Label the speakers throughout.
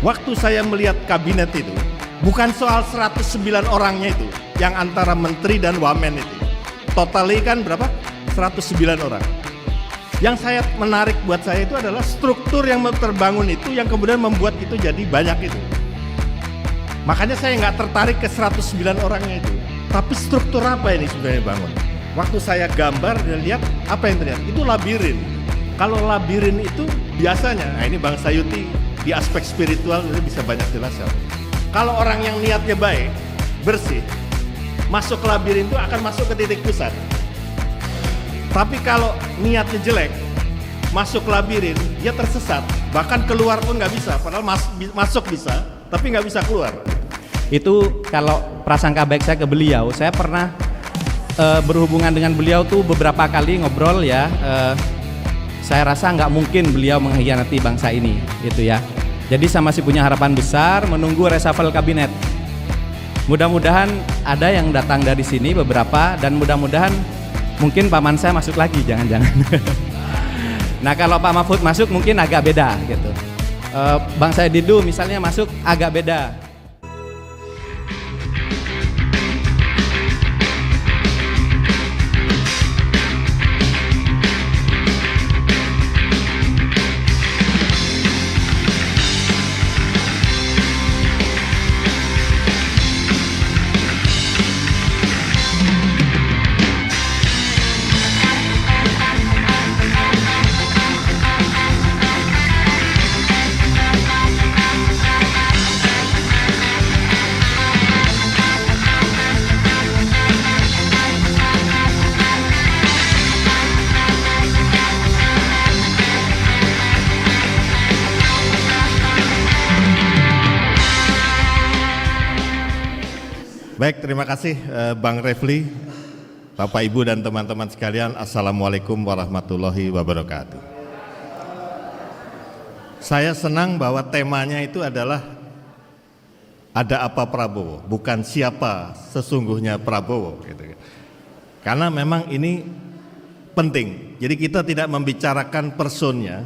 Speaker 1: Waktu saya melihat kabinet itu, bukan soal 109 orangnya itu, yang antara menteri dan wamen itu. Totalnya kan berapa? 109 orang. Yang saya menarik buat saya itu adalah struktur yang terbangun itu yang kemudian membuat itu jadi banyak itu. Makanya saya nggak tertarik ke 109 orangnya itu. Tapi struktur apa ini sebenarnya bangun? Waktu saya gambar dan lihat apa yang terlihat, itu labirin. Kalau labirin itu biasanya, nah ini Bang Sayuti di aspek spiritual itu bisa banyak jelaskan. Kalau orang yang niatnya baik, bersih, masuk ke labirin itu akan masuk ke titik pusat. Tapi kalau niatnya jelek, masuk ke labirin, dia tersesat. Bahkan keluar pun nggak bisa, padahal masuk bisa, tapi nggak bisa keluar.
Speaker 2: Itu kalau prasangka baik saya ke beliau, saya pernah berhubungan dengan beliau tuh beberapa kali ngobrol ya. Saya rasa nggak mungkin beliau mengkhianati bangsa ini, gitu ya. Jadi saya masih punya harapan besar menunggu reshuffle kabinet. Mudah-mudahan ada yang datang dari sini beberapa, dan mudah-mudahan mungkin paman saya masuk lagi, jangan-jangan. Nah kalau Pak Mahfud masuk mungkin agak beda gitu. Bang Said Didu misalnya masuk agak beda.
Speaker 1: Baik, terima kasih Bang Refli, Bapak Ibu dan teman-teman sekalian. Assalamualaikum warahmatullahi wabarakatuh. Saya senang bahwa temanya itu adalah ada apa Prabowo, bukan siapa sesungguhnya Prabowo gitu. Karena memang ini penting. Jadi kita tidak membicarakan personnya,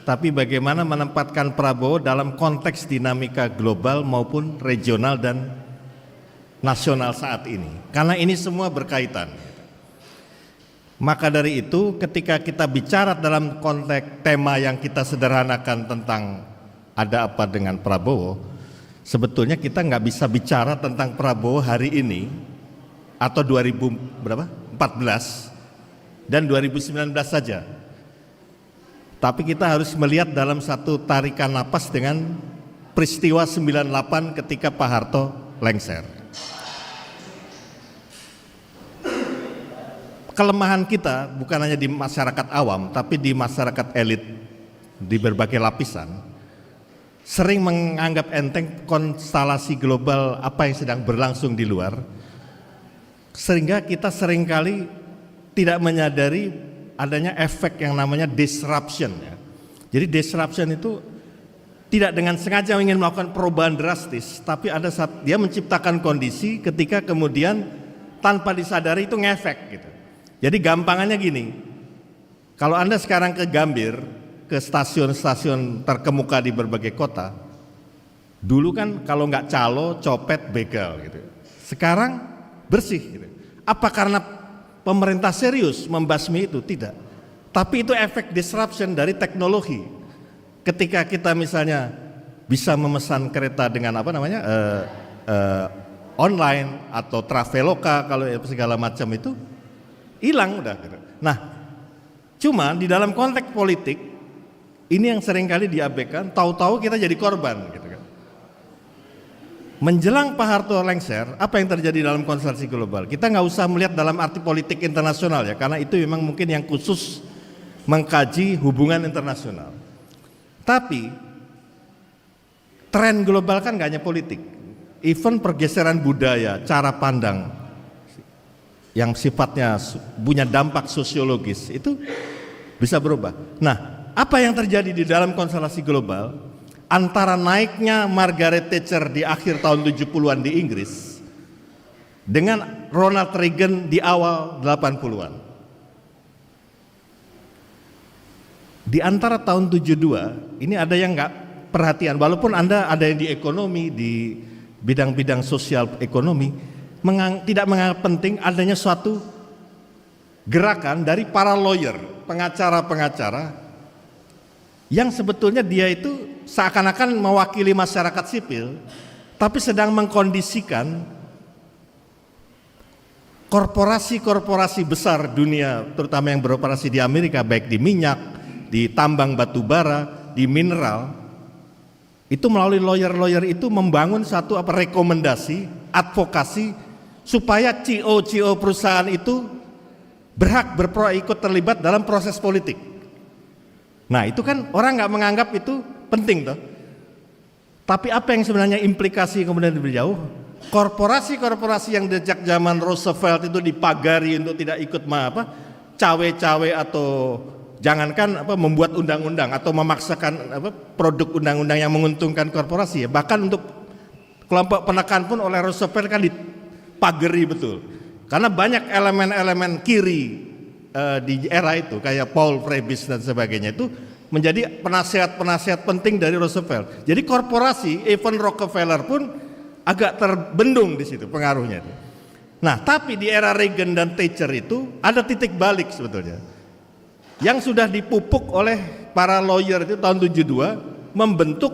Speaker 1: tapi bagaimana menempatkan Prabowo dalam konteks dinamika global maupun regional dan nasional saat ini, karena ini semua berkaitan. Maka dari itu ketika kita bicara dalam konteks tema yang kita sederhanakan tentang ada apa dengan Prabowo, sebetulnya kita nggak bisa bicara tentang Prabowo hari ini atau 2014 dan 2019 saja, tapi kita harus melihat dalam satu tarikan napas dengan peristiwa 98 ketika Pak Harto lengser. Kelemahan kita bukan hanya di masyarakat awam, tapi di masyarakat elit di berbagai lapisan sering menganggap enteng konstelasi global apa yang sedang berlangsung di luar, sehingga kita seringkali tidak menyadari adanya efek yang namanya disruption ya. Jadi disruption itu tidak dengan sengaja ingin melakukan perubahan drastis, tapi ada saat dia menciptakan kondisi ketika kemudian tanpa disadari itu ngefek gitu. Jadi gampangannya gini, kalau Anda sekarang ke Gambir, ke stasiun-stasiun terkemuka di berbagai kota, dulu kan kalau nggak calo, copet, begal gitu. Sekarang bersih gitu. Apa karena pemerintah serius membasmi itu? Tidak. Tapi itu efek disruption dari teknologi. Ketika kita misalnya bisa memesan kereta dengan apa namanya online atau Traveloka kalau segala macam itu hilang udah gitu. Nah, cuma di dalam konteks politik ini yang seringkali diabaikan, tahu-tahu kita jadi korban gitu kan. Menjelang Pak Harto lengser, apa yang terjadi dalam konstelasi global? Kita nggak usah melihat dalam arti politik internasional ya, karena itu memang mungkin yang khusus mengkaji hubungan internasional. Tapi tren global kan nggak hanya politik, even pergeseran budaya, cara pandang yang sifatnya punya dampak sosiologis itu bisa berubah. Nah, apa yang terjadi di dalam konstelasi global antara naiknya Margaret Thatcher di akhir tahun 70-an di Inggris dengan Ronald Reagan di awal 80-an. Di antara tahun 72 ini ada yang perhatian, walaupun Anda ada yang di ekonomi, di bidang-bidang sosial ekonomi, tidak menganggap penting adanya suatu gerakan dari para lawyer, pengacara-pengacara, yang sebetulnya dia itu seakan-akan mewakili masyarakat sipil, tapi sedang mengkondisikan korporasi-korporasi besar dunia, terutama yang beroperasi di Amerika, baik di minyak, di tambang batu bara, di mineral, itu melalui lawyer-lawyer itu membangun satu rekomendasi, advokasi, supaya CEO perusahaan itu berhak ikut terlibat dalam proses politik. Nah itu kan orang nggak menganggap itu penting toh. Tapi apa yang sebenarnya implikasi kemudian lebih jauh? Korporasi-korporasi yang sejak zaman Roosevelt itu dipagari untuk tidak ikut cawe-cawe atau jangankan membuat undang-undang atau memaksakan produk undang-undang yang menguntungkan korporasi ya. Bahkan untuk kelompok penekan pun oleh Roosevelt kan dipagari betul. Karena banyak elemen-elemen kiri di era itu kayak Paul Frebis dan sebagainya itu menjadi penasihat-penasihat penting dari Roosevelt. Jadi korporasi, even Rockefeller pun agak terbendung di situ pengaruhnya. Nah, tapi di era Reagan dan Thatcher itu ada titik balik sebetulnya. Yang sudah dipupuk oleh para lawyer itu tahun 72 membentuk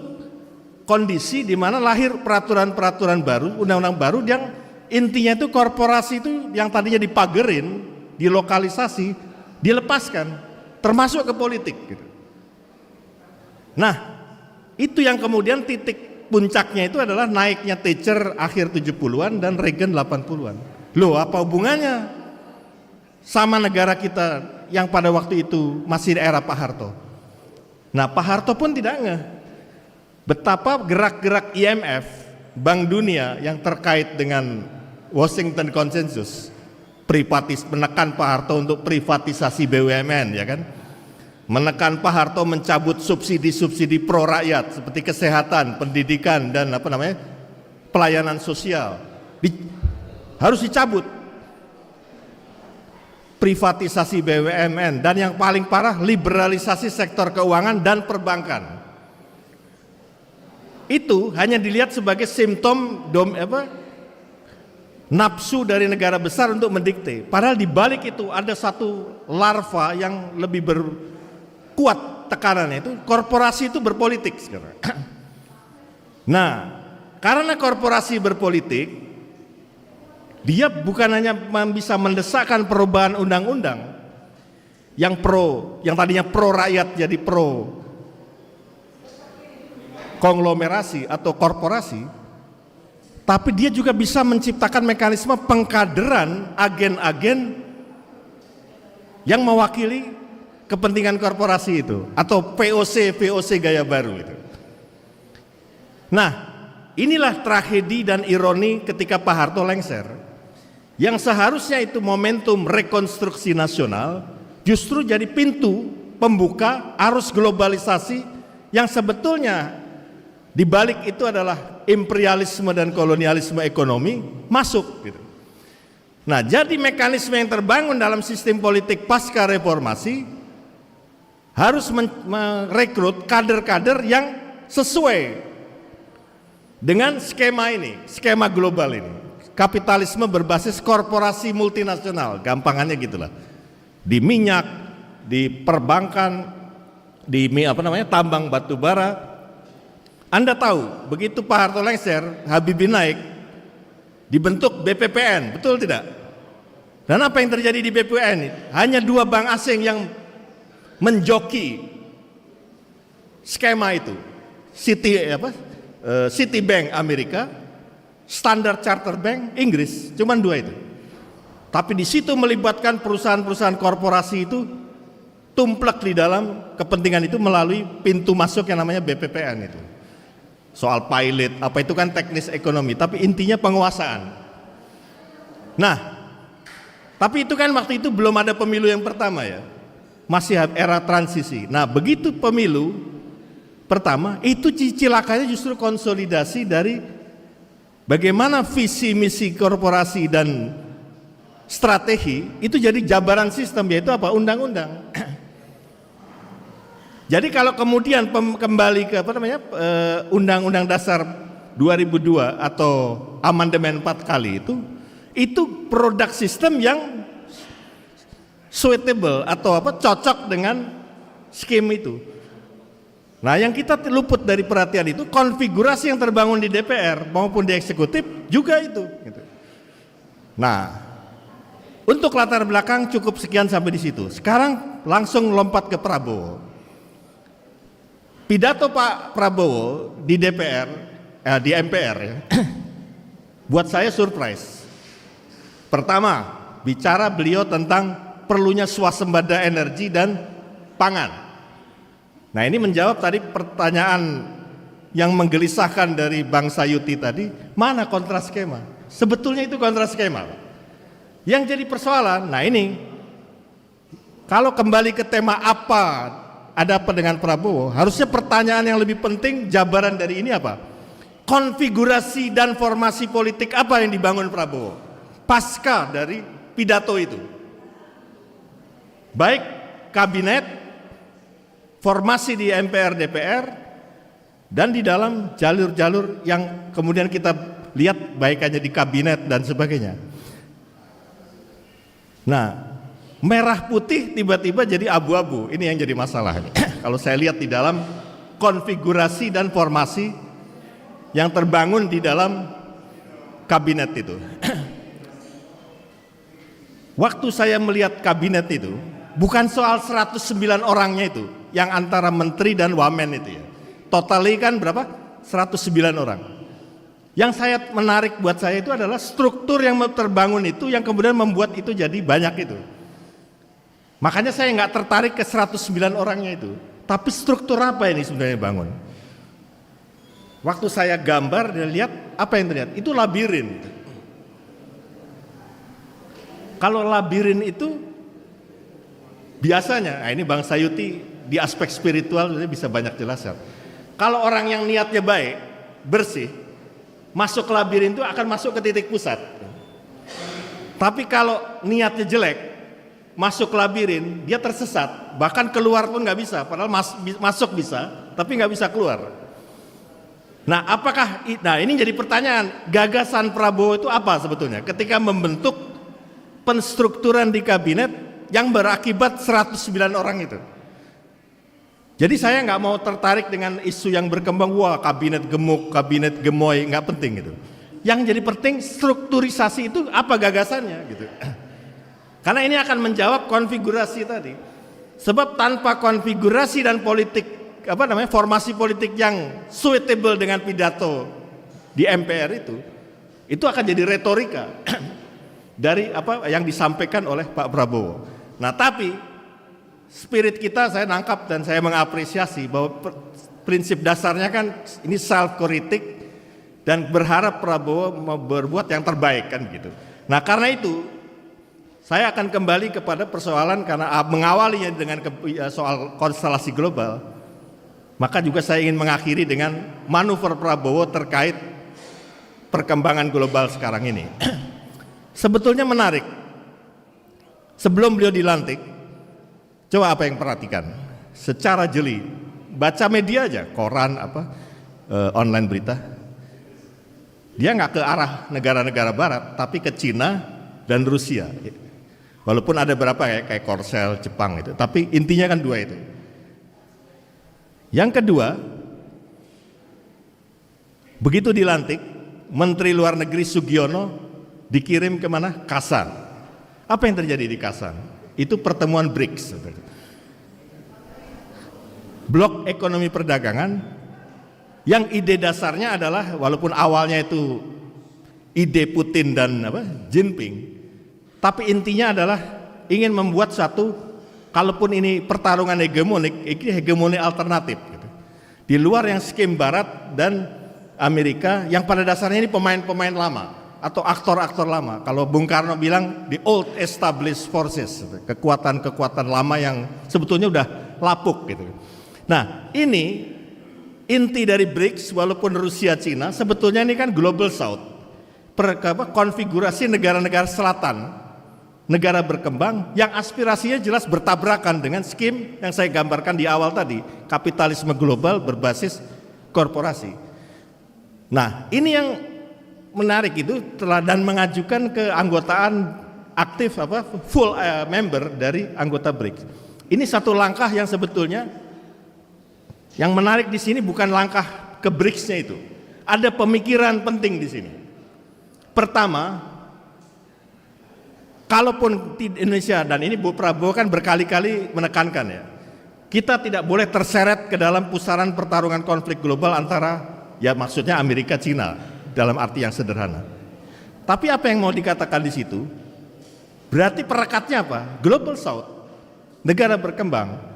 Speaker 1: kondisi di mana lahir peraturan-peraturan baru, undang-undang baru yang intinya itu korporasi itu yang tadinya dipagerin, dilokalisasi, dilepaskan, termasuk ke politik gitu. Nah, itu yang kemudian titik puncaknya itu adalah naiknya Thatcher akhir 70-an dan Reagan 80-an. Loh, apa hubungannya sama negara kita yang pada waktu itu masih di era Pak Harto? Nah, Pak Harto pun tidak ngeh betapa gerak-gerak IMF, Bank Dunia yang terkait dengan Washington Consensus, menekan Pak Harto untuk privatisasi BUMN, ya kan? Menekan Pak Harto mencabut subsidi-subsidi pro rakyat seperti kesehatan, pendidikan dan pelayanan sosial. Harus dicabut. Privatisasi BUMN dan yang paling parah liberalisasi sektor keuangan dan perbankan. Itu hanya dilihat sebagai simptom nafsu dari negara besar untuk mendikte. Padahal di balik itu ada satu larva yang lebih kuat tekanannya, itu korporasi itu berpolitik sekarang. Nah, karena korporasi berpolitik, dia bukan hanya bisa mendesakkan perubahan undang-undang yang tadinya pro rakyat jadi pro konglomerasi atau korporasi, tapi dia juga bisa menciptakan mekanisme pengkaderan agen-agen yang mewakili kepentingan korporasi itu atau VOC gaya baru itu. Nah, inilah tragedi dan ironi ketika Pak Harto lengser. Yang seharusnya itu momentum rekonstruksi nasional justru jadi pintu pembuka arus globalisasi yang sebetulnya di balik itu adalah imperialisme dan kolonialisme ekonomi masuk gitu. Nah, jadi mekanisme yang terbangun dalam sistem politik pasca reformasi harus merekrut kader-kader yang sesuai dengan skema ini, skema global ini. Kapitalisme berbasis korporasi multinasional, gampangannya gitulah. Di minyak, di perbankan, di tambang batu bara. Anda tahu, begitu Pak Harto lengser, Habibie naik, dibentuk BPPN, betul tidak? Dan apa yang terjadi di BPPN? Hanya 2 bank asing yang menjoki skema itu, Citibank Amerika, Standard Chartered Bank Inggris, cuman 2 itu. Tapi di situ melibatkan perusahaan-perusahaan korporasi itu tumplek di dalam kepentingan itu melalui pintu masuk yang namanya BPPN itu. Soal pilot, apa itu kan teknis ekonomi, tapi intinya penguasaan. Nah, tapi itu kan waktu itu belum ada pemilu yang pertama ya. Masih era transisi. Nah, begitu pemilu pertama, itu cilakanya justru konsolidasi dari bagaimana visi misi korporasi dan strategi itu jadi jabaran sistem, yaitu apa? Undang-undang. Jadi kalau kemudian kembali ke Undang-Undang Dasar 2002 atau amandemen 4 kali itu produk sistem yang suitable atau cocok dengan skim itu. Nah, yang kita luput dari perhatian itu konfigurasi yang terbangun di DPR maupun di eksekutif juga itu. Gitu. Nah, untuk latar belakang cukup sekian sampai di situ. Sekarang langsung lompat ke Prabowo. Pidato Pak Prabowo di DPR, di MPR ya, buat saya surprise. Pertama, bicara beliau tentang perlunya swasembada energi dan pangan. Nah, ini menjawab tadi pertanyaan yang menggelisahkan dari Bang Sayuti tadi, mana kontraskema? Sebetulnya itu kontraskema. Yang jadi persoalan, nah ini, kalau kembali ke tema ada apa dengan Prabowo, harusnya pertanyaan yang lebih penting, jabaran dari ini apa? Konfigurasi dan formasi politik apa yang dibangun Prabowo pasca dari pidato itu? Baik kabinet, formasi di MPR DPR, dan di dalam jalur-jalur yang kemudian kita lihat baikannya di kabinet dan sebagainya. Nah, merah putih tiba-tiba jadi abu-abu. Ini yang jadi masalah. Kalau saya lihat di dalam konfigurasi dan formasi yang terbangun di dalam kabinet itu. Waktu saya melihat kabinet itu, bukan soal 109 orangnya itu, yang antara menteri dan wamen itu ya. Totalnya kan berapa? 109 orang. Yang saya menarik buat saya itu adalah struktur yang terbangun itu yang kemudian membuat itu jadi banyak itu. Makanya saya nggak tertarik ke 109 orangnya itu. Tapi struktur apa ini sebenarnya bangun? Waktu saya gambar dan lihat apa yang terlihat? Itu labirin. Kalau labirin itu biasanya, nah ini Bang Sayuti di aspek spiritual bisa banyak jelaskan. Kalau orang yang niatnya baik, bersih, masuk ke labirin itu akan masuk ke titik pusat. Tapi kalau niatnya jelek, masuk ke labirin, dia tersesat, bahkan keluar pun nggak bisa. Padahal masuk bisa, tapi nggak bisa keluar. Nah, ini jadi pertanyaan, gagasan Prabowo itu apa sebetulnya? Ketika membentuk penstrukturan di kabinet yang berakibat 109 orang itu. Jadi saya nggak mau tertarik dengan isu yang berkembang, wah kabinet gemuk, kabinet gemoy, nggak penting gitu. Yang jadi penting strukturisasi itu apa gagasannya gitu. Karena ini akan menjawab konfigurasi tadi. Sebab tanpa konfigurasi dan formasi politik yang suitable dengan pidato di MPR itu akan jadi retorika dari apa yang disampaikan oleh Pak Prabowo. Nah, tapi spirit kita saya nangkap dan saya mengapresiasi bahwa prinsip dasarnya kan ini self kritik dan berharap Prabowo mau berbuat yang terbaik kan gitu. Nah, karena itu saya akan kembali kepada persoalan karena mengawalinya dengan soal konstelasi global. Maka juga saya ingin mengakhiri dengan manuver Prabowo terkait perkembangan global sekarang ini. Sebetulnya menarik. Sebelum beliau dilantik, coba apa yang perhatikan secara jeli, baca media aja, koran online berita. Dia nggak ke arah negara-negara barat, tapi ke Cina dan Rusia. Walaupun ada beberapa kayak Korsel, Jepang itu, tapi intinya kan dua itu. Yang kedua, begitu dilantik, Menteri Luar Negeri Sugiono dikirim kemana? Kasan. Apa yang terjadi di Kasan? Itu pertemuan BRICS. Blok ekonomi perdagangan yang ide dasarnya adalah walaupun awalnya itu ide Putin dan Jinping, tapi intinya adalah ingin membuat satu, kalaupun ini pertarungan hegemonik, ini hegemoni alternatif gitu. Di luar yang skim Barat dan Amerika yang pada dasarnya ini pemain-pemain lama atau aktor-aktor lama. Kalau Bung Karno bilang the old established forces, kekuatan-kekuatan lama yang sebetulnya udah lapuk gitu. Nah, ini inti dari BRICS walaupun Rusia, Cina, sebetulnya ini kan global south. Konfigurasi negara-negara selatan negara berkembang yang aspirasinya jelas bertabrakan dengan skim yang saya gambarkan di awal tadi, kapitalisme global berbasis korporasi. Nah, ini yang menarik itu dan mengajukan keanggotaan aktif full member dari anggota BRICS. Ini satu langkah yang sebetulnya yang menarik di sini bukan langkah ke BRICS-nya itu. Ada pemikiran penting di sini. Pertama, kalaupun di Indonesia, dan ini Bu Prabowo kan berkali-kali menekankan ya, kita tidak boleh terseret ke dalam pusaran pertarungan konflik global antara, ya maksudnya Amerika Cina dalam arti yang sederhana. Tapi apa yang mau dikatakan di situ? Berarti perekatnya apa? Global South, negara berkembang.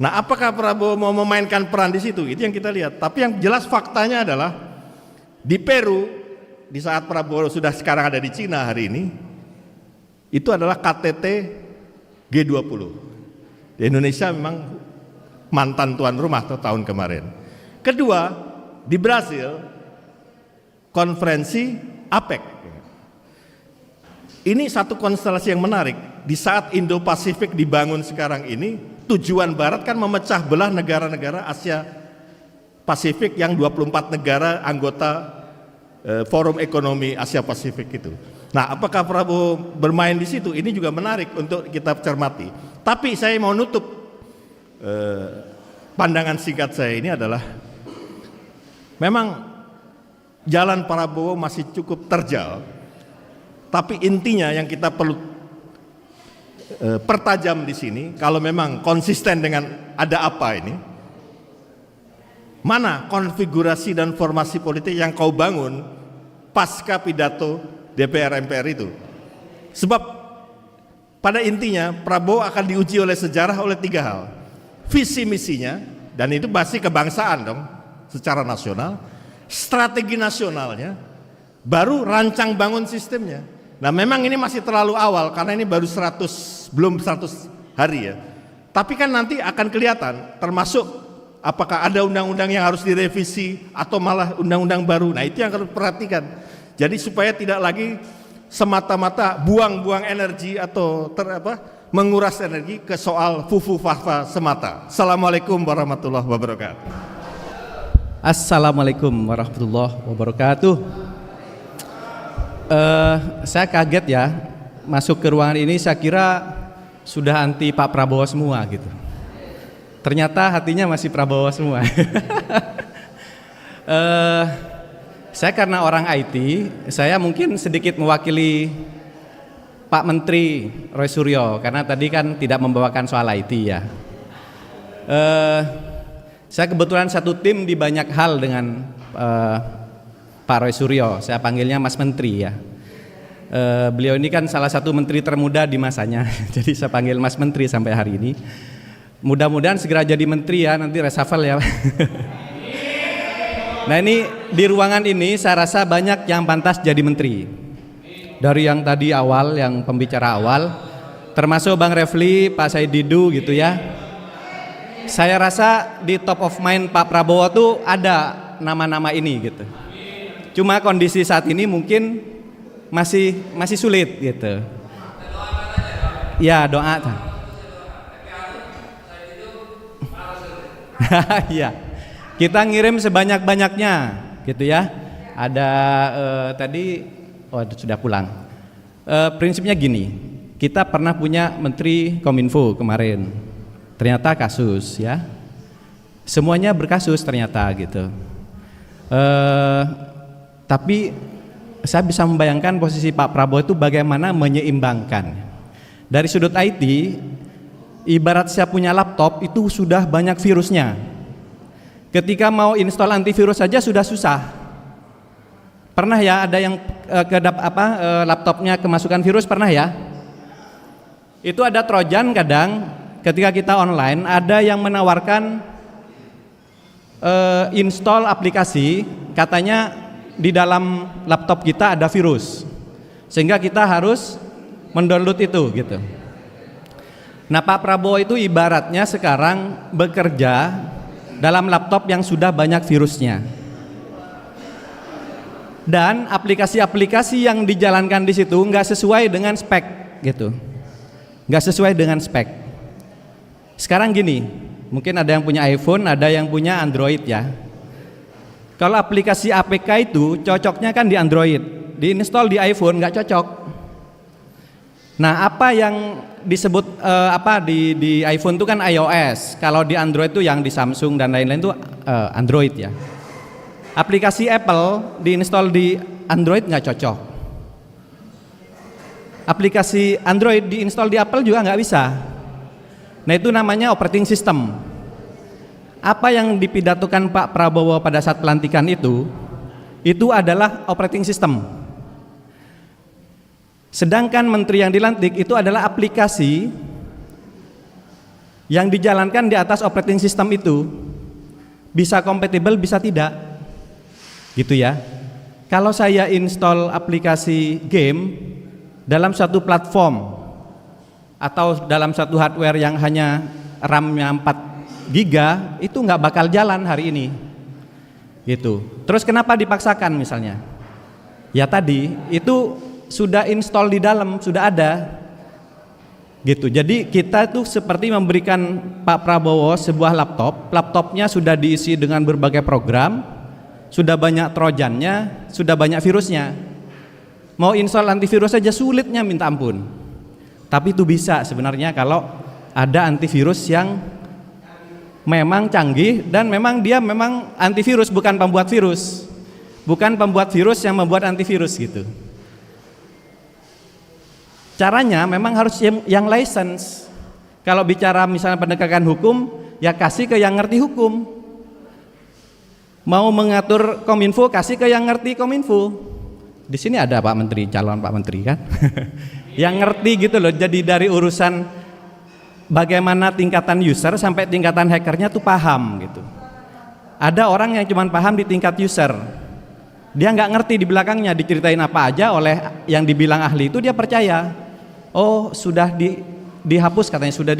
Speaker 1: Nah, apakah Prabowo mau memainkan peran di situ? Itu yang kita lihat. Tapi yang jelas faktanya adalah di Peru, di saat Prabowo sudah sekarang ada di Cina hari ini, itu adalah KTT G20. Di Indonesia memang mantan tuan rumah tahun kemarin. Kedua, di Brasil, konferensi APEC. Ini satu konstelasi yang menarik. Di saat Indo-Pasifik dibangun sekarang ini, tujuan Barat kan memecah belah negara-negara Asia Pasifik yang 24 negara anggota Forum Ekonomi Asia Pasifik itu. Nah, apakah Prabowo bermain di situ? Ini juga menarik untuk kita cermati. Tapi saya mau nutup pandangan singkat saya ini adalah memang jalan Prabowo masih cukup terjal. Tapi intinya yang kita perlu pertajam di sini, kalau memang konsisten dengan ada apa ini, mana konfigurasi dan formasi politik yang kau bangun pasca pidato DPR MPR itu. Sebab pada intinya Prabowo akan diuji oleh sejarah oleh 3 hal. Visi misinya, dan itu pasti kebangsaan dong secara nasional, strategi nasionalnya, baru rancang bangun sistemnya. Nah, memang ini masih terlalu awal karena ini baru belum 100 hari ya. Tapi kan nanti akan kelihatan, termasuk apakah ada undang-undang yang harus direvisi atau malah undang-undang baru. Nah, itu yang harus perhatikan. Jadi supaya tidak lagi semata-mata buang-buang energi atau menguras energi ke soal fufu-fafa semata. Assalamualaikum warahmatullahi wabarakatuh.
Speaker 2: Assalamualaikum warahmatullahi wabarakatuh. Saya kaget ya, masuk ke ruangan ini saya kira sudah anti Pak Prabowo semua gitu. Ternyata hatinya masih Prabowo semua. Saya karena orang IT, saya mungkin sedikit mewakili Pak Menteri Roy Suryo karena tadi kan tidak membawakan soal IT ya. Saya kebetulan satu tim di banyak hal dengan Pak Roy Suryo, saya panggilnya Mas Menteri ya. Beliau ini kan salah satu menteri termuda di masanya, jadi saya panggil Mas Menteri sampai hari ini. Mudah-mudahan segera jadi menteri ya, nanti reshuffle ya. Nah, ini di ruangan ini saya rasa banyak yang pantas jadi menteri. Dari yang tadi awal, yang pembicara awal, termasuk Bang Refli, Pak Said Didu gitu ya. Saya rasa di top of mind Pak Prabowo tuh ada nama-nama ini gitu. Cuma kondisi saat ini mungkin masih sulit gitu. Ya, doa. Ya, kita ngirim sebanyak-banyaknya gitu ya. Ada tadi, sudah pulang. Prinsipnya gini, kita pernah punya Menteri Kominfo kemarin, ternyata kasus ya. Semuanya berkasus ternyata gitu. Tapi saya bisa membayangkan posisi Pak Prabowo itu bagaimana menyeimbangkan. Dari sudut IT, ibarat saya punya laptop itu sudah banyak virusnya. Ketika mau install antivirus saja sudah susah. Pernah ya ada yang laptopnya kemasukan virus, pernah ya? Itu ada trojan kadang ketika kita online ada yang menawarkan install aplikasi, katanya di dalam laptop kita ada virus, sehingga kita harus mendownload itu gitu. Nah, Pak Prabowo itu ibaratnya sekarang bekerja dalam laptop yang sudah banyak virusnya, dan aplikasi-aplikasi yang dijalankan di situ nggak sesuai dengan spek gitu, nggak sesuai dengan spek. Sekarang gini, mungkin ada yang punya iPhone, ada yang punya Android ya. Kalau aplikasi APK itu cocoknya kan di Android, diinstal di iPhone nggak cocok. Nah, apa yang disebut di iPhone itu kan iOS, kalau di Android itu yang di Samsung dan lain-lain itu Android ya. Aplikasi Apple diinstal di Android nggak cocok. Aplikasi Android diinstal di Apple juga nggak bisa. Nah, itu namanya operating system. Apa yang dipidatokan Pak Prabowo pada saat pelantikan itu adalah operating system. Sedangkan menteri yang dilantik itu adalah aplikasi yang dijalankan di atas operating system itu. Bisa kompatibel, bisa tidak. Gitu ya. Kalau saya install aplikasi game dalam satu platform atau dalam satu hardware yang hanya RAM-nya 4 giga, itu nggak bakal jalan hari ini. Gitu. Terus kenapa dipaksakan misalnya? Ya tadi itu sudah install di dalam, sudah ada. Gitu. Jadi kita tuh seperti memberikan Pak Prabowo sebuah laptopnya sudah diisi dengan berbagai program, sudah banyak trojannya, sudah banyak virusnya. Mau install antivirus saja sulitnya minta ampun. Tapi itu bisa sebenarnya kalau ada antivirus yang memang canggih dan memang dia memang antivirus, bukan pembuat virus. Bukan pembuat virus yang membuat antivirus gitu. Caranya memang harus yang license. Kalau bicara misalnya penegakan hukum, ya kasih ke yang ngerti hukum. Mau mengatur Kominfo, kasih ke yang ngerti Kominfo. Di sini ada Pak Menteri, calon Pak Menteri kan. Yang ngerti gitu loh. Jadi dari urusan bagaimana tingkatan user sampai tingkatan hackernya tuh paham gitu. Ada orang yang cuma paham di tingkat user, dia nggak ngerti di belakangnya diceritain apa aja oleh yang dibilang ahli itu dia percaya. Oh sudah dihapus katanya, sudah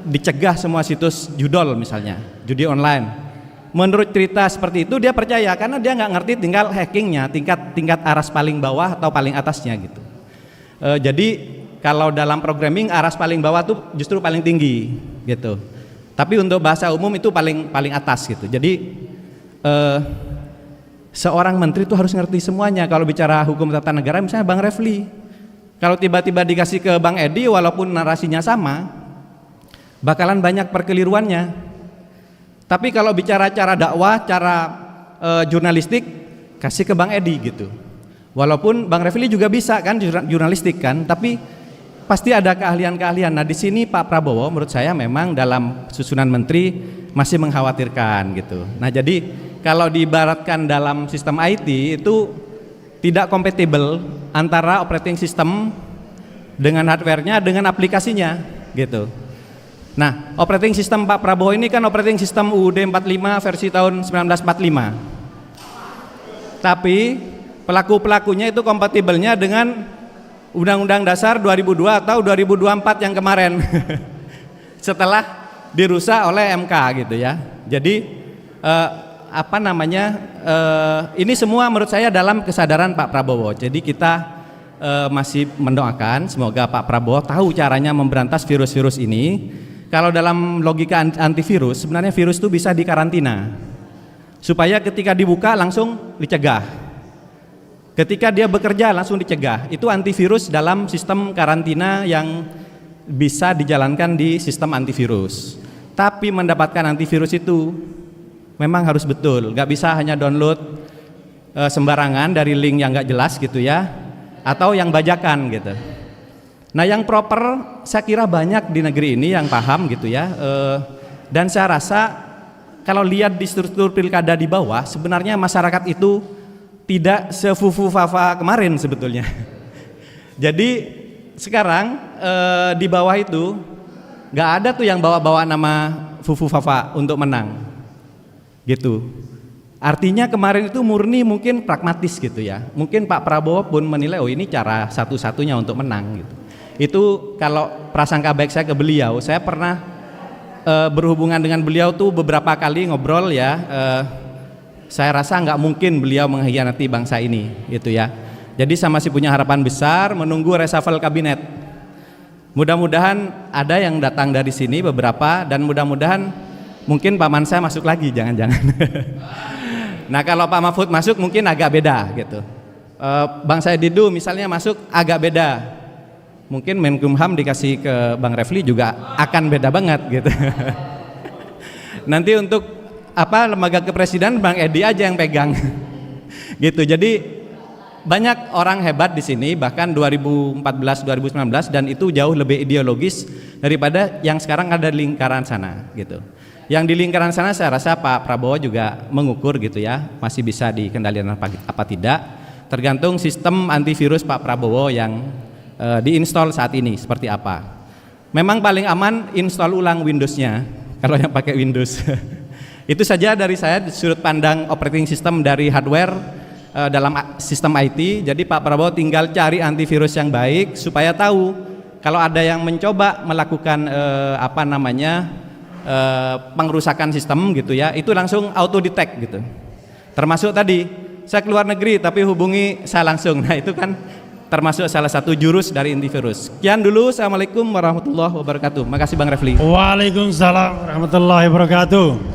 Speaker 2: dicegah semua situs judol misalnya, judi online. Menurut cerita seperti itu dia percaya karena dia nggak ngerti tinggal hackingnya, tingkat aras paling bawah atau paling atasnya gitu. Jadi kalau dalam programming aras paling bawah tuh justru paling tinggi gitu. Tapi untuk bahasa umum itu paling atas gitu. Jadi seorang menteri itu harus ngerti semuanya. Kalau bicara hukum tata negara misalnya Bang Refli, kalau tiba-tiba dikasih ke Bang Edi walaupun narasinya sama, bakalan banyak perkeliruannya. Tapi kalau bicara cara dakwah, cara jurnalistik, kasih ke Bang Edi gitu. Walaupun Bang Refli juga bisa kan jurnalistik kan, tapi pasti ada keahlian-keahlian. Nah di sini Pak Prabowo menurut saya memang dalam susunan menteri masih mengkhawatirkan gitu. Nah jadi kalau diibaratkan dalam sistem IT itu tidak kompatibel antara operating system dengan hardware-nya dengan aplikasinya gitu. Nah operating system Pak Prabowo ini kan operating system UUD 45 versi tahun 1945. Tapi pelaku-pelakunya itu kompatibelnya dengan Undang-Undang Dasar 2002 atau 2024 yang kemarin setelah dirusak oleh MK gitu ya. Jadi ini semua menurut saya dalam kesadaran Pak Prabowo. Jadi kita masih mendoakan semoga Pak Prabowo tahu caranya memberantas virus-virus ini. Kalau dalam logika antivirus sebenarnya virus itu bisa dikarantina supaya ketika dibuka langsung dicegah. Ketika dia bekerja langsung dicegah. Itu antivirus dalam sistem karantina yang bisa dijalankan di sistem antivirus. Tapi mendapatkan antivirus itu memang harus betul. Gak bisa hanya download sembarangan dari link yang gak jelas gitu ya, atau yang bajakan gitu. Nah yang proper saya kira banyak di negeri ini yang paham gitu ya. Dan saya rasa kalau lihat di struktur pilkada di bawah sebenarnya masyarakat itu tidak sefufu-fafa kemarin sebetulnya. Jadi sekarang di bawah itu nggak ada tuh yang bawa-bawa nama fufu-fafa untuk menang, gitu. Artinya kemarin itu murni mungkin pragmatis gitu ya. Mungkin Pak Prabowo pun menilai oh ini cara satu-satunya untuk menang gitu. Itu kalau prasangka baik saya ke beliau, saya pernah berhubungan dengan beliau tuh beberapa kali ngobrol ya. Saya rasa nggak mungkin beliau mengkhianati bangsa ini gitu ya. Jadi saya masih punya harapan besar menunggu reshuffle kabinet. Mudah-mudahan ada yang datang dari sini beberapa, dan mudah-mudahan mungkin paman saya masuk lagi, jangan-jangan. Nah kalau Pak Mahfud masuk mungkin agak beda gitu. Bang Said Didu misalnya masuk agak beda. Mungkin Menkumham dikasih ke Bang Refli juga akan beda banget gitu. Nanti untuk lembaga kepresidenan Bang Edi aja yang pegang. Gitu. Jadi banyak orang hebat di sini, bahkan 2014 2019, dan itu jauh lebih ideologis daripada yang sekarang ada di lingkaran sana gitu. Yang di lingkaran sana saya rasa Pak Prabowo juga mengukur gitu ya, masih bisa dikendalikan apa tidak, tergantung sistem antivirus Pak Prabowo yang diinstal saat ini seperti apa. Memang paling aman install ulang Windows-nya kalau yang pakai Windows. Itu saja dari saya sudut pandang operating system dari hardware dalam sistem IT. Jadi Pak Prabowo tinggal cari antivirus yang baik supaya tahu kalau ada yang mencoba melakukan pengrusakan sistem gitu ya, itu langsung auto detect gitu. Termasuk tadi saya keluar negeri tapi hubungi saya langsung. Nah itu kan termasuk salah satu jurus dari antivirus. Sekian dulu. Assalamualaikum warahmatullahi wabarakatuh. Makasih Bang Refli.
Speaker 3: Waalaikumsalam warahmatullahi wabarakatuh.